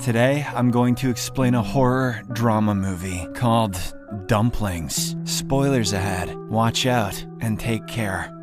Today, I'm going to explain a horror drama movie called Dumplings. Spoilers ahead. Watch out and take care.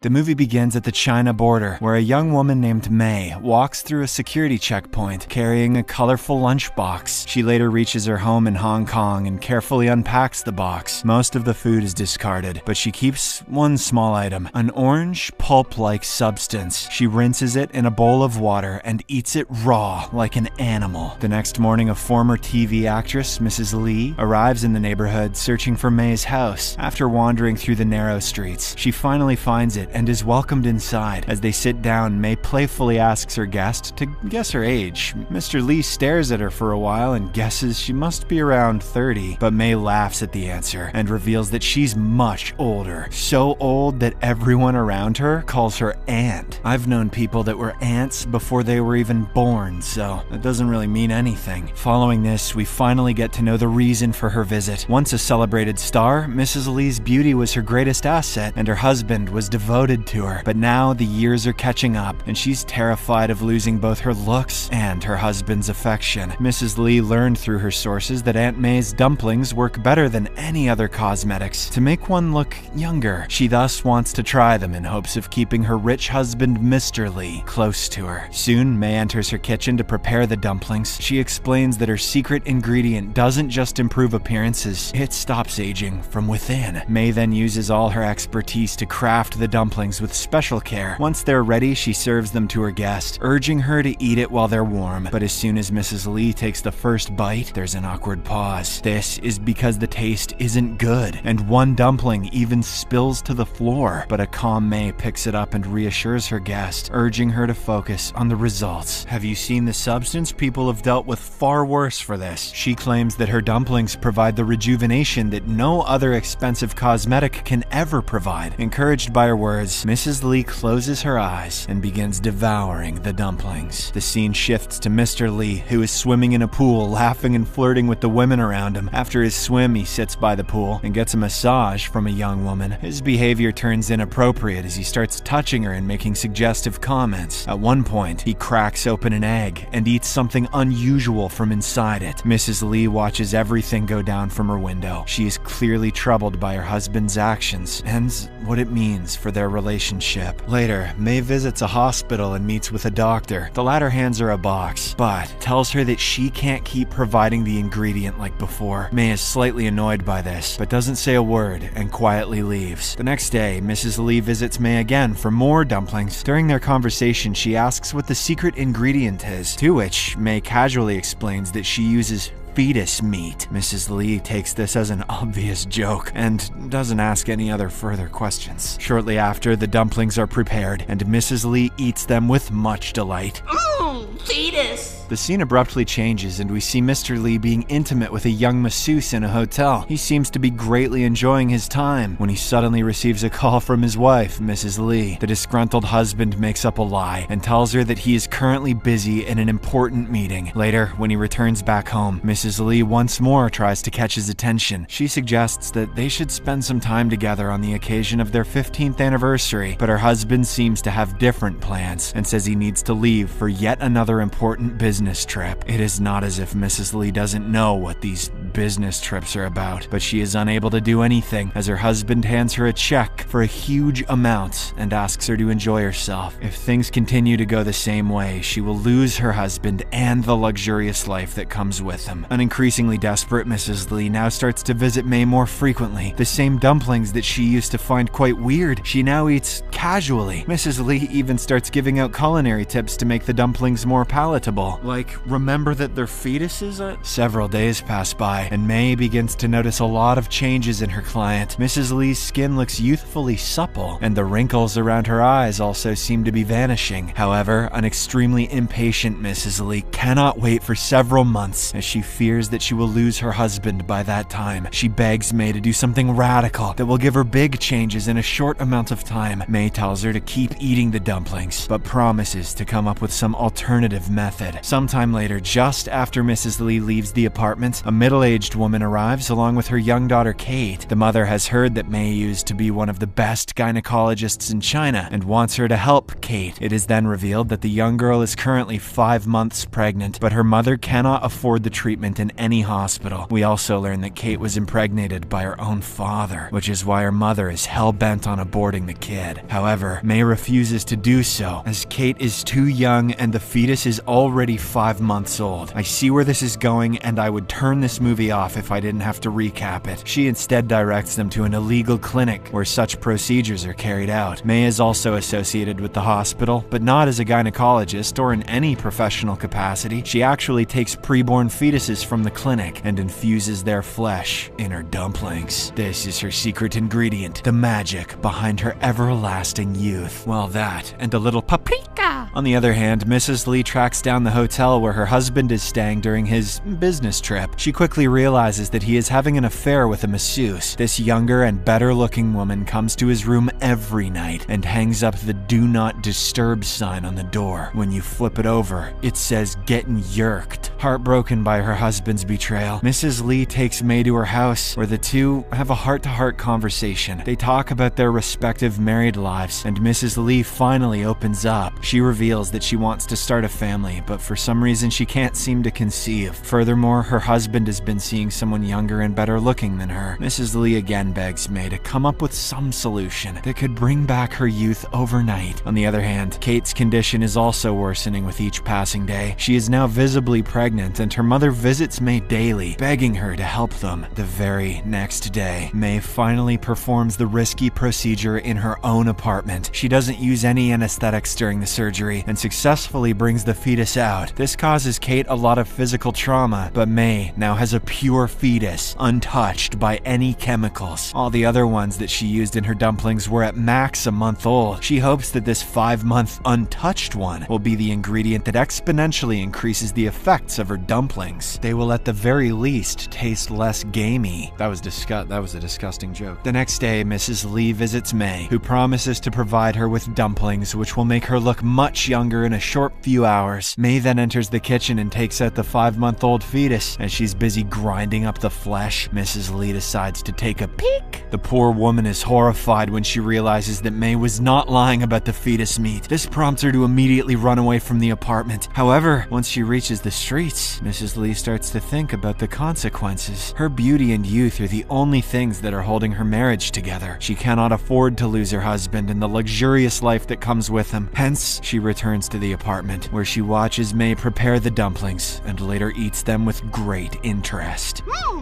The movie begins at the China border, where a young woman named May walks through a security checkpoint carrying a colorful lunchbox. She later reaches her home in Hong Kong and carefully unpacks the box. Most of the food is discarded, but she keeps one small item, an orange pulp-like substance. She rinses it in a bowl of water and eats it raw like an animal. The next morning, a former TV actress, Mrs. Lee, arrives in the neighborhood searching for May's house. After wandering through the narrow streets, she finally finds it and is welcomed inside. As they sit down, May playfully asks her guest to guess her age. Mr. Lee stares at her for a while and guesses she must be around 30, but May laughs at the answer and reveals that she's much older. So old that everyone around her calls her aunt. I've known people that were aunts before they were even born, so that doesn't really mean anything. Following this, we finally get to know the reason for her visit. Once a celebrated star, Mrs. Lee's beauty was her greatest asset, and her husband was devoted to her. But now the years are catching up, and she's terrified of losing both her looks and her husband's affection. Mrs. Lee learned through her sources that Aunt May's dumplings work better than any other cosmetics to make one look younger. She thus wants to try them in hopes of keeping her rich husband, Mr. Lee, close to her. Soon, May enters her kitchen to prepare the dumplings. She explains that her secret ingredient doesn't just improve appearances, it stops aging from within. May then uses all her expertise to craft the dumplings with special care. Once they're ready, she serves them to her guest, urging her to eat it while they're warm. But as soon as Mrs. Lee takes the first bite, there's an awkward pause. This is because the taste isn't good, and one dumpling even spills to the floor. But a calm May picks it up and reassures her guest, urging her to focus on the results. Have you seen the substance? People have dealt with far worse for this. She claims that her dumplings provide the rejuvenation that no other expensive cosmetic can ever provide. Encouraged by her words, Mrs. Lee closes her eyes and begins devouring the dumplings. The scene shifts to Mr. Lee, who is swimming in a pool, laughing and flirting with the women around him. After his swim, he sits by the pool and gets a massage from a young woman. His behavior turns inappropriate as he starts touching her and making suggestive comments. At one point, he cracks open an egg and eats something unusual from inside it. Mrs. Lee watches everything go down from her window. She is clearly troubled by her husband's actions and what it means for their relationship. Later, May visits a hospital and meets with a doctor. The latter hands her a box, but tells her that she can't keep providing the ingredient like before. May is slightly annoyed by this, but doesn't say a word and quietly leaves. The next day, Mrs. Lee visits May again for more dumplings. During their conversation, she asks what the secret ingredient is, to which May casually explains that she uses fetus meat. Mrs. Lee takes this as an obvious joke and doesn't ask any other further questions. Shortly after, the dumplings are prepared, and Mrs. Lee eats them with much delight. Fetus! The scene abruptly changes, and we see Mr. Lee being intimate with a young masseuse in a hotel. He seems to be greatly enjoying his time when he suddenly receives a call from his wife, Mrs. Lee. The disgruntled husband makes up a lie and tells her that he is currently busy in an important meeting. Later, when he returns back home, Mrs. Lee once more tries to catch his attention. She suggests that they should spend some time together on the occasion of their 15th anniversary, but her husband seems to have different plans and says he needs to leave for yet another important business trip. It is not as if Mrs. Lee doesn't know what these business trips are about, but she is unable to do anything as her husband hands her a check for a huge amount and asks her to enjoy herself. If things continue to go the same way, she will lose her husband and the luxurious life that comes with him. An increasingly desperate Mrs. Lee now starts to visit May more frequently. The same dumplings that she used to find quite weird, she now eats casually. Mrs. Lee even starts giving out culinary tips to make the dumplings more palatable. Like, remember that they're fetuses? Several days pass by, and May begins to notice a lot of changes in her client. Mrs. Lee's skin looks youthfully supple, and the wrinkles around her eyes also seem to be vanishing. However, an extremely impatient Mrs. Lee cannot wait for several months, as she fears that she will lose her husband by that time. She begs May to do something radical that will give her big changes in a short amount of time. May tells her to keep eating the dumplings, but promises to come up with some alternative method. Sometime later, just after Mrs. Lee leaves the apartment, a middle-aged middle-aged woman arrives along with her young daughter Kate. The mother has heard that May used to be one of the best gynecologists in China and wants her to help Kate. It is then revealed that the young girl is currently 5 months pregnant, but her mother cannot afford the treatment in any hospital. We also learn that Kate was impregnated by her own father, which is why her mother is hell-bent on aborting the kid. However, May refuses to do so, as Kate is too young and the fetus is already 5 months old. I see where this is going, and I would turn this movie off if I didn't have to recap it. She instead directs them to an illegal clinic where such procedures are carried out. May is also associated with the hospital, but not as a gynecologist or in any professional capacity. She actually takes preborn fetuses from the clinic and infuses their flesh in her dumplings. This is her secret ingredient, the magic behind her everlasting youth. Well, that and a little paprika. On the other hand, Mrs. Lee tracks down the hotel where her husband is staying during his business trip. She quickly realizes that he is having an affair with a masseuse. This younger and better-looking woman comes to his room every night and hangs up the "Do Not Disturb" sign on the door. When you flip it over, it says "Getting Yerked." Heartbroken by her husband's betrayal, Mrs. Lee takes May to her house, where the two have a heart-to-heart conversation. They talk about their respective married lives, and Mrs. Lee finally opens up. She reveals that she wants to start a family, but for some reason she can't seem to conceive. Furthermore, her husband has been seeing someone younger and better looking than her. Mrs. Lee again begs May to come up with some solution that could bring back her youth overnight. On the other hand, Kate's condition is also worsening with each passing day. She is now visibly pregnant, and her mother visits May daily, begging her to help them. The very next day, May finally performs the risky procedure in her own apartment. She doesn't use any anesthetics during the surgery and successfully brings the fetus out. This causes Kate a lot of physical trauma, but May now has a pure fetus, untouched by any chemicals. All the other ones that she used in her dumplings were at max a month old. She hopes that this 5-month untouched one will be the ingredient that exponentially increases the effects of her dumplings. They will at the very least taste less gamey. That was a disgusting joke. The next day, Mrs. Lee visits May, who promises to provide her with dumplings which will make her look much younger in a short few hours. May then enters the kitchen and takes out the 5-month-old fetus. As she's busy grinding up the flesh, Mrs. Lee decides to take a peek. The poor woman is horrified when she realizes that May was not lying about the fetus meat. This prompts her to immediately run away from the apartment. However, once she reaches the streets, Mrs. Lee starts to think about the consequences. Her beauty and youth are the only things that are holding her marriage together. She cannot afford to lose her husband and the luxurious life that comes with him. Hence, she returns to the apartment, where she watches May prepare the dumplings and later eats them with great interest.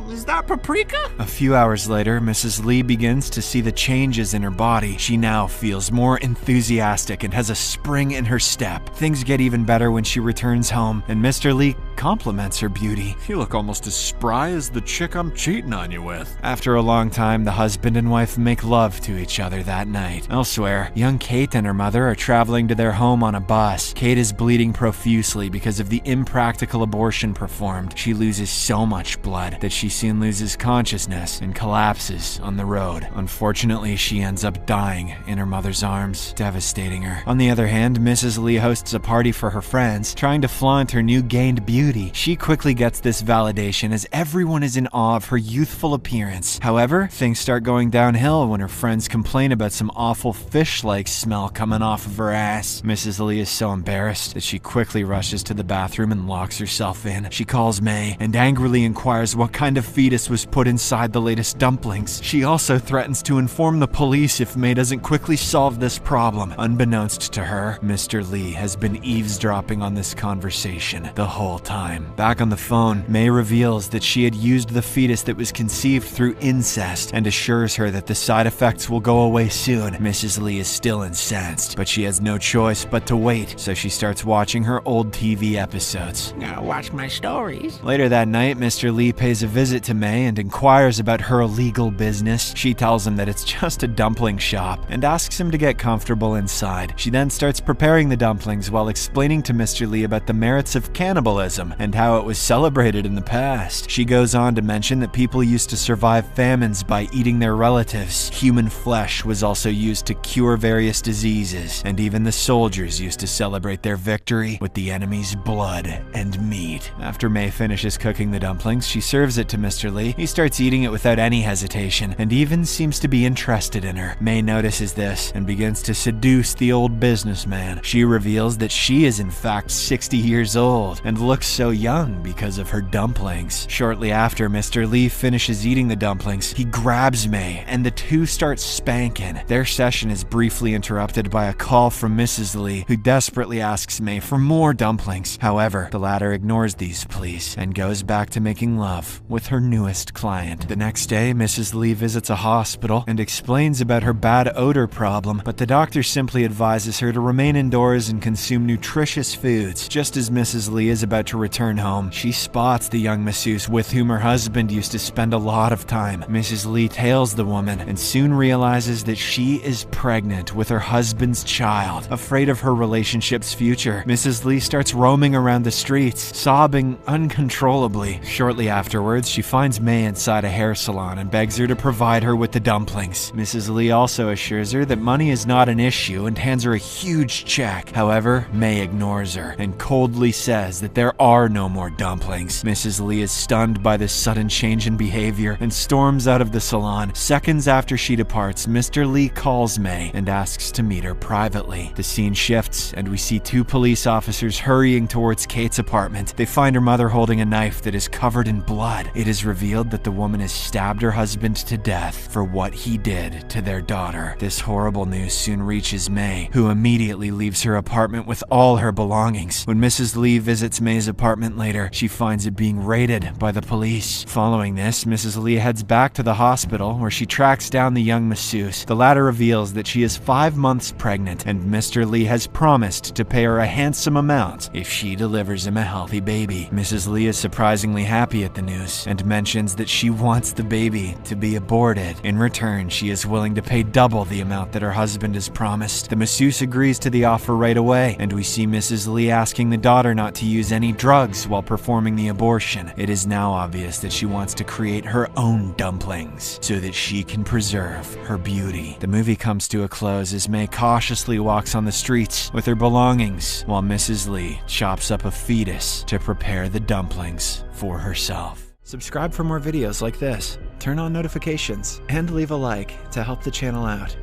Is that paprika? A few hours later, Mrs. Lee begins to see the changes in her body. She now feels more enthusiastic and has a spring in her step. Things get even better when she returns home, and Mr. Lee compliments her beauty. You look almost as spry as the chick I'm cheating on you with. After a long time, the husband and wife make love to each other that night. Elsewhere, young Kate and her mother are traveling to their home on a bus. Kate is bleeding profusely because of the impractical abortion performed. She loses so much blood that she soon loses consciousness and collapses on the road. Unfortunately, she ends up dying in her mother's arms, devastating her. On the other hand, Mrs. Lee hosts a party for her friends, trying to flaunt her new gained beauty. She quickly gets this validation as everyone is in awe of her youthful appearance. However, things start going downhill when her friends complain about some awful fish-like smell coming off of her ass. Mrs. Lee is so embarrassed that she quickly rushes to the bathroom and locks herself in. She calls May and angrily inquires what kind of fetus was put inside the latest dumplings. She also threatens to inform the police if May doesn't quickly solve this problem. Unbeknownst to her, Mr. Lee has been eavesdropping on this conversation the whole time. Back on the phone, May reveals that she had used the fetus that was conceived through incest and assures her that the side effects will go away soon. Mrs. Lee is still incensed, but she has no choice but to wait, so she starts watching her old TV episodes. Now watch my stories. Later that night, Mr. Lee pays a visit to May and inquires about her illegal business. She tells him that it's just a dumpling shop and asks him to get comfortable inside. She then starts preparing the dumplings while explaining to Mr. Lee about the merits of cannibalism. them and how it was celebrated in the past. She goes on to mention that people used to survive famines by eating their relatives. Human flesh was also used to cure various diseases, and even the soldiers used to celebrate their victory with the enemy's blood and meat. After May finishes cooking the dumplings, she serves it to Mr. Lee. He starts eating it without any hesitation and even seems to be interested in her. May notices this and begins to seduce the old businessman. She reveals that she is in fact 60 years old and looks so young because of her dumplings. Shortly after Mr. Lee finishes eating the dumplings, he grabs May and the two start spanking. Their session is briefly interrupted by a call from Mrs. Lee, who desperately asks May for more dumplings. However, the latter ignores these pleas and goes back to making love with her newest client. The next day, Mrs. Lee visits a hospital and explains about her bad odor problem, but the doctor simply advises her to remain indoors and consume nutritious foods. Just as Mrs. Lee is about to return home, she spots the young masseuse with whom her husband used to spend a lot of time. Mrs. Lee tails the woman and soon realizes that she is pregnant with her husband's child. Afraid of her relationship's future, Mrs. Lee starts roaming around the streets, sobbing uncontrollably. Shortly afterwards, she finds May inside a hair salon and begs her to provide her with the dumplings. Mrs. Lee also assures her that money is not an issue and hands her a huge check. However, May ignores her and coldly says that there are no more dumplings. Mrs. Lee is stunned by this sudden change in behavior and storms out of the salon. Seconds after she departs, Mr. Lee calls May and asks to meet her privately. The scene shifts and we see two police officers hurrying towards Kate's apartment. They find her mother holding a knife that is covered in blood. It is revealed that the woman has stabbed her husband to death for what he did to their daughter. This horrible news soon reaches May, who immediately leaves her apartment with all her belongings. When Mrs. Lee visits May's apartment later, she finds it being raided by the police. Following this, Mrs. Lee heads back to the hospital where she tracks down the young masseuse. The latter reveals that she is 5 months pregnant and Mr. Lee has promised to pay her a handsome amount if she delivers him a healthy baby. Mrs. Lee is surprisingly happy at the news and mentions that she wants the baby to be aborted. In return, she is willing to pay double the amount that her husband has promised. The masseuse agrees to the offer right away, and we see Mrs. Lee asking the daughter not to use any drugs while performing the abortion. It is now obvious that she wants to create her own dumplings so that she can preserve her beauty. The movie comes to a close as May cautiously walks on the streets with her belongings, while Mrs. Lee chops up a fetus to prepare the dumplings for herself. Subscribe for more videos like this, turn on notifications, and leave a like to help the channel out.